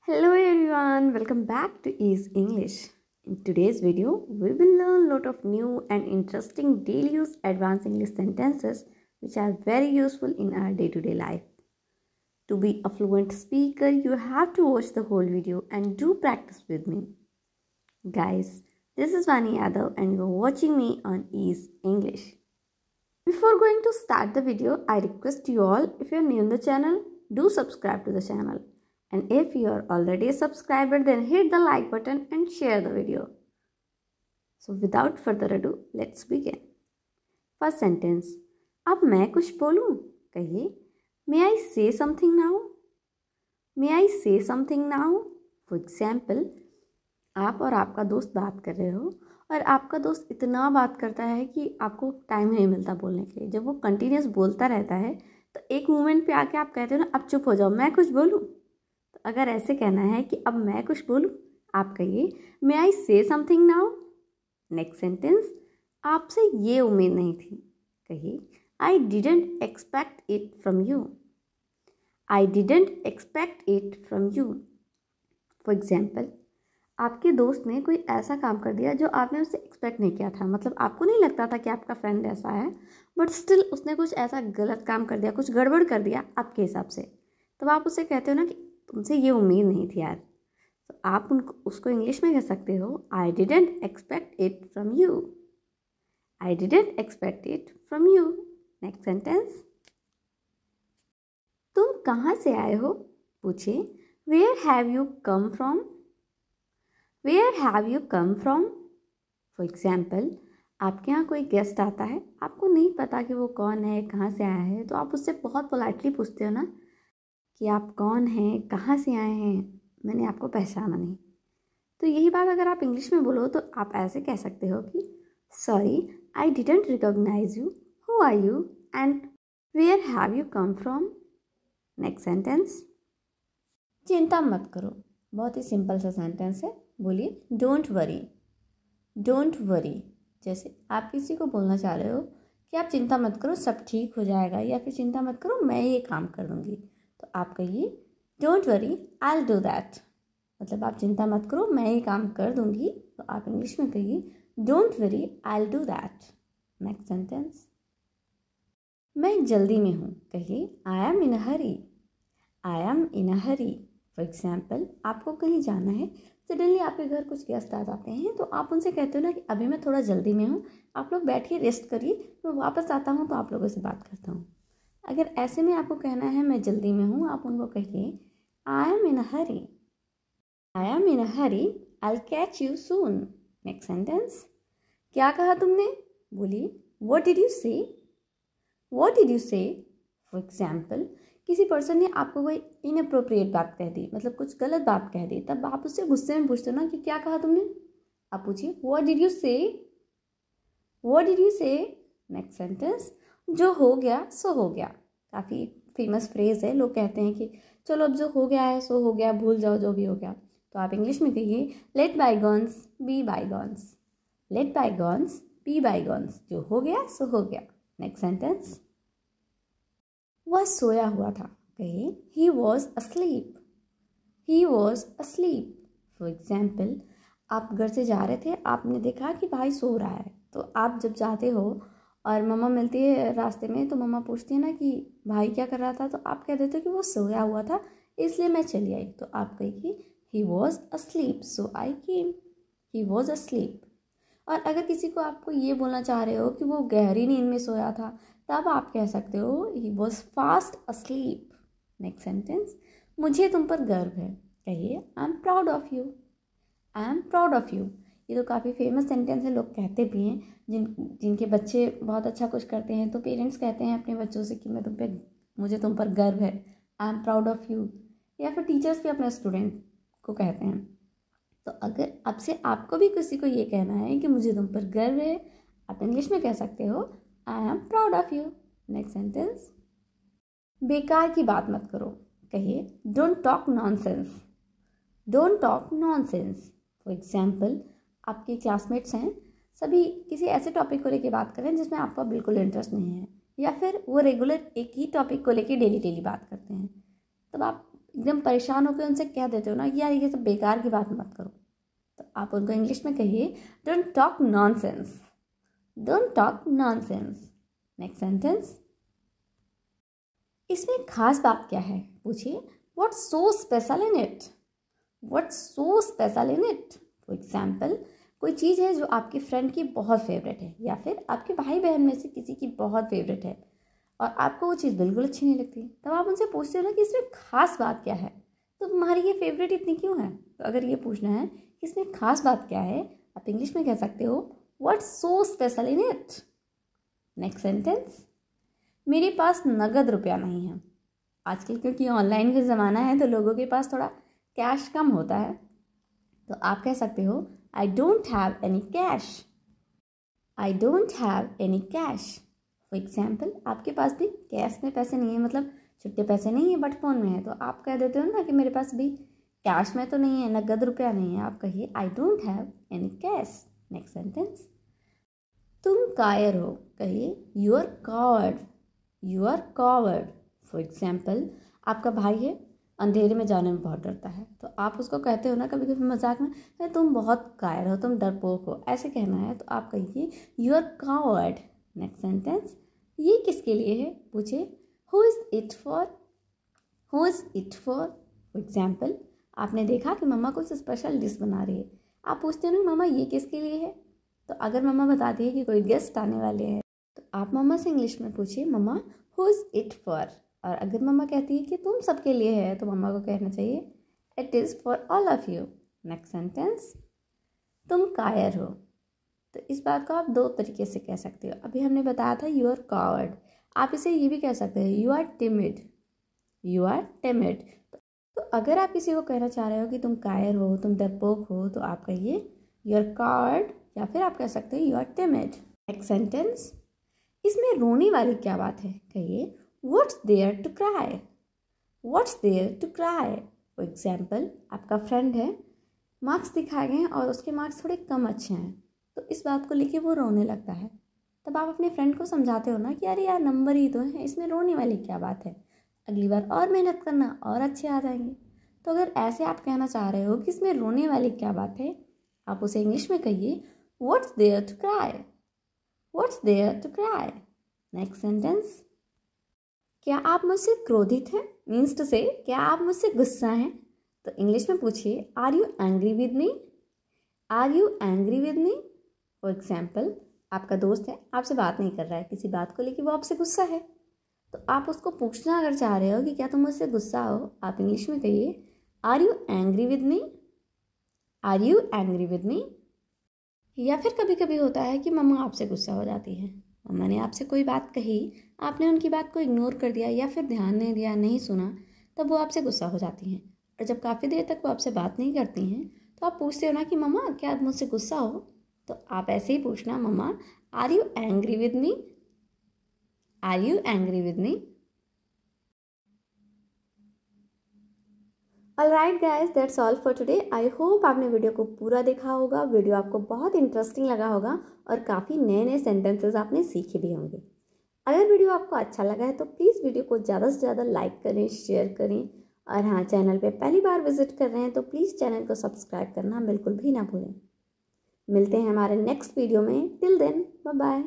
Hello everyone, welcome back to Ease English. In today's video, we will learn a lot of new and interesting daily use advanced English sentences which are very useful in our day-to-day life. To be a fluent speaker, you have to watch the whole video and do practice with me. Guys, this is Vani Yadav and you are watching me on Ease English. Before going to start the video, I request you all, if you are new in the channel, do subscribe to the channel. And if you are already a subscriber, then hit the like button and share the video. So without further ado, let's begin. First sentence. अब मैं कुछ बोलूं? कहिए, May I say something now? May I say something now? For example, आप और आपका दोस्त बात कर रहे हो और आपका दोस्त इतना बात करता है कि आपको टाइम नहीं मिलता बोलने के लिए. जब वो कंटिन्यूस बोलता रहता है तो एक मोमेंट पे आके आप कहते हो ना, अब चुप हो जाओ, मैं कुछ बोलूं. तो अगर ऐसे कहना है कि अब मैं कुछ बोलूं, आप कहिए, मे आई से समथिंग नाउ. Next sentence. आपसे ये उम्मीद नहीं थी. कहिए, आई didn't expect it from you. I didn't expect it from you. For example, आपके दोस्त ने कोई ऐसा काम कर दिया जो आपने उससे एक्सपेक्ट नहीं किया था. मतलब आपको नहीं लगता था कि आपका फ्रेंड ऐसा है, बट स्टिल उसने कुछ ऐसा गलत काम कर दिया, कुछ गड़बड़ कर दिया आपके हिसाब से. तब आप उससे कहते हो ना कि तुमसे ये उम्मीद नहीं थी यार. तो आप उसको इंग्लिश में कह सकते हो, I didn't expect it from you. I didn't expect it from you. Next sentence. तुम कहाँ से आए हो? पूछे, where have you come from. Where have you come from. For example, आपके यहाँ कोई गेस्ट आता है, आपको नहीं पता कि वो कौन है, कहाँ से आया है, तो आप उससे बहुत पोलाइटली पूछते हो ना कि आप कौन हैं, कहाँ से आए हैं, मैंने आपको पहचाना नहीं. तो यही बात अगर आप इंग्लिश में बोलो तो आप ऐसे कह सकते हो कि sorry, I didn't recognise you, who are you and where have you come from. Next sentence. चिंता मत करो. बहुत ही सिंपल सा सेंटेंस है. बोलिए, डोंट वरी. Don't worry. जैसे आप किसी को बोलना चाह रहे हो कि आप चिंता मत करो, सब ठीक हो जाएगा, या फिर चिंता मत करो, मैं ये काम कर दूंगी, तो आप कहिए, don't worry, I will do that. मतलब आप चिंता मत करो, मैं ये काम कर दूंगी, तो आप इंग्लिश में कहिए, don't worry, I will do that. Next sentence. मैं जल्दी में हूँ. कहिए, I am in a Hari. I am in a Hari. For example, आपको कहीं जाना है, सडनली आपके घर कुछ गेस्ट आ जाते हैं, तो आप उनसे कहते हो ना कि अभी मैं थोड़ा जल्दी में हूँ, आप लोग बैठिए, रेस्ट करिए, मैं वापस आता हूँ तो आप लोगों से बात करता हूँ. अगर ऐसे में आपको कहना है मैं जल्दी में हूँ, आप उनको कहिए, I am in a Hari. I am in a Hari, I will catch you soon. Next sentence. क्या कहा तुमने? बोलिए, व्हाट डिड यू से. व्हाट डिड यू से. फॉर एग्जाम्पल, किसी पर्सन ने आपको कोई इनअप्रोप्रिएट बात कह दी, मतलब कुछ गलत बात कह दी, तब आप उससे गुस्से में पूछते हो ना कि क्या कहा तुमने. आप पूछिए, व्हाट डिड यू से. व्हाट डिड यू से. Next sentence. जो हो गया सो हो गया. काफ़ी फेमस फ्रेज है. लोग कहते हैं कि चलो अब जो हो गया है सो हो गया, भूल जाओ जो भी हो गया. तो आप इंग्लिश में कहिए, let bygones be bygones. Let bygones be bygones. जो हो गया सो हो गया. Next sentence. वह सोया हुआ था. कहिए, he was asleep. He was asleep. For example, आप घर से जा रहे थे, आपने देखा कि भाई सो रहा है, तो आप जब जाते हो और मम्मा मिलती है रास्ते में, तो मम्मा पूछती है ना कि भाई क्या कर रहा था, तो आप कह देते हो कि वो सोया हुआ था, इसलिए मैं चली आई. तो आप कहिए, he was asleep so I came. He was asleep. और अगर किसी को आपको ये बोलना चाह रहे हो कि वो गहरी नींद में सोया था, तब आप कह सकते हो, he was fast asleep. Next sentence. मुझे तुम पर गर्व है. कहिए, I am proud of you. I am proud of you. ये तो काफ़ी फेमस सेंटेंस है, लोग कहते भी हैं. जिनके बच्चे बहुत अच्छा कुछ करते हैं, तो पेरेंट्स कहते हैं अपने बच्चों से कि मुझे तुम पर गर्व है, I am proud of you. या फिर टीचर्स भी अपने स्टूडेंट को कहते हैं. तो अगर अब से आपको भी किसी को ये कहना है कि मुझे तुम पर गर्व है, आप इंग्लिश में कह सकते हो, I am proud of you. Next sentence. बेकार की बात मत करो. कहिए, don't talk nonsense. Don't talk nonsense. For example, आपके क्लासमेट्स हैं, सभी किसी ऐसे टॉपिक को लेके बात करें जिसमें आपका बिल्कुल इंटरेस्ट नहीं है, या फिर वो रेगुलर एक ही टॉपिक को लेके डेली बात करते हैं. तब आप एकदम परेशान होकर उनसे कह देते हो ना कि यार ये सब बेकार की बात मत करो, तो आप उनको इंग्लिश में कहिए don't talk nonsense, don't talk nonsense. Next sentence, इसमें खास बात क्या है, पूछिए what's so special in it, what's so special in it. For example, कोई चीज़ है जो आपके फ्रेंड की बहुत फेवरेट है या फिर आपके भाई बहन में से किसी की बहुत फेवरेट है और आपको वो चीज़ बिल्कुल अच्छी नहीं लगती, तब आप उनसे पूछते हो ना कि इसमें खास बात क्या है, तो तुम्हारी ये फेवरेट इतनी क्यों है। तो अगर ये पूछना है कि इसमें खास बात क्या है, आप इंग्लिश में कह सकते हो what's so special in it. Next sentence, मेरे पास नगद रुपया नहीं है। आजकल क्योंकि ऑनलाइन का ज़माना है तो लोगों के पास थोड़ा कैश कम होता है, तो आप कह सकते हो आई don't have any cash, I don't have any cash. For example, आपके पास भी कैश में पैसे नहीं है, मतलब छुट्टे पैसे नहीं है बट फ़ोन में है, तो आप कह देते हो ना कि मेरे पास भी कैश में तो नहीं है, नगद रुपया नहीं है, आप कहिए I don't have any cash. Next sentence, तुम कायर हो, कहिए you are coward, you are coward. For example, आपका भाई है, अंधेरे में जाने में बहुत डरता है, तो आप उसको कहते हो ना कभी कभी मजाक में तुम बहुत कायर हो, तुम डरपोक हो, ऐसे कहना है तो आप कहिए you are coward. Next sentence, ये किसके लिए है, पूछे who is it for, who is it for. For example, आपने देखा कि मम्मा कुछ स्पेशल डिश बना रही है, आप पूछते हो ना मम्मा ये किसके लिए है, तो अगर मम्मा बताती है कि कोई गेस्ट आने वाले हैं तो आप मम्मा से इंग्लिश में पूछिए मम्मा हु इज़ इट फॉर। और अगर मम्मा कहती है कि तुम सबके लिए है तो मम्मा को कहना चाहिए it is for all of you. Next sentence, तुम कायर हो, तो इस बात को आप दो तरीके से कह सकते हो। अभी हमने बताया था यू आर कॉवर्ड, आप इसे ये भी कह सकते हो you are timid, you are timid. तो अगर आप किसी को कहना चाह रहे हो कि तुम कायर हो, तुम डरपोक हो, तो आप कहिए यू आर कॉवर्ड या फिर आप कह सकते हो you are timid. Next sentence, इसमें रोने वाली क्या बात है, कहिए What's there to cry? What's there to cry? For example, आपका फ्रेंड है, मार्क्स दिखाए गए हैं और उसके मार्क्स थोड़े कम अच्छे हैं, तो इस बात को लेके वो रोने लगता है, तब आप अपने फ्रेंड को समझाते हो ना कि अरे यार नंबर ही तो है, इसमें रोने वाली क्या बात है, अगली बार और मेहनत करना और अच्छे आ जाएंगे। तो अगर ऐसे आप कहना चाह रहे हो कि इसमें रोने वाली क्या बात है, आप उसे इंग्लिश में कहिए What's there to cry? What's there to cry? Next sentence, क्या आप मुझसे क्रोधित हैं, मीन्स टू से क्या आप मुझसे गुस्सा हैं, तो इंग्लिश में पूछिए are you angry with me, are you angry with me. For example, आपका दोस्त है, आपसे बात नहीं कर रहा है किसी बात को लेकर, वो आपसे गुस्सा है, तो आप उसको पूछना अगर चाह रहे हो कि क्या तुम मुझसे गुस्सा हो, आप इंग्लिश में कहिए are you angry with me, are you angry with me. या फिर कभी कभी होता है कि मम्मा आपसे गुस्सा हो जाती है, मम्मा ने आपसे कोई बात कही, आपने उनकी बात को इग्नोर कर दिया या फिर ध्यान नहीं दिया, नहीं सुना, तब वो आपसे गुस्सा हो जाती हैं। और जब काफ़ी देर तक वो आपसे बात नहीं करती हैं तो आप पूछते हो ना कि मम्मा क्या आप मुझसे गुस्सा हो, तो आप ऐसे ही पूछना mama are you angry with me, are you angry with me. Alright guys, that's all for today. I hope आपने वीडियो को पूरा देखा होगा, वीडियो आपको बहुत इंटरेस्टिंग लगा होगा और काफ़ी नए नए सेंटेंसेस आपने सीखे भी होंगे। अगर वीडियो आपको अच्छा लगा है तो प्लीज़ वीडियो को ज़्यादा से ज़्यादा लाइक करें, शेयर करें, और हाँ, चैनल पे पहली बार विजिट कर रहे हैं तो प्लीज़ चैनल को सब्सक्राइब करना बिल्कुल भी ना भूलें। मिलते हैं हमारे नेक्स्ट वीडियो में, टिल देन बाय बाय।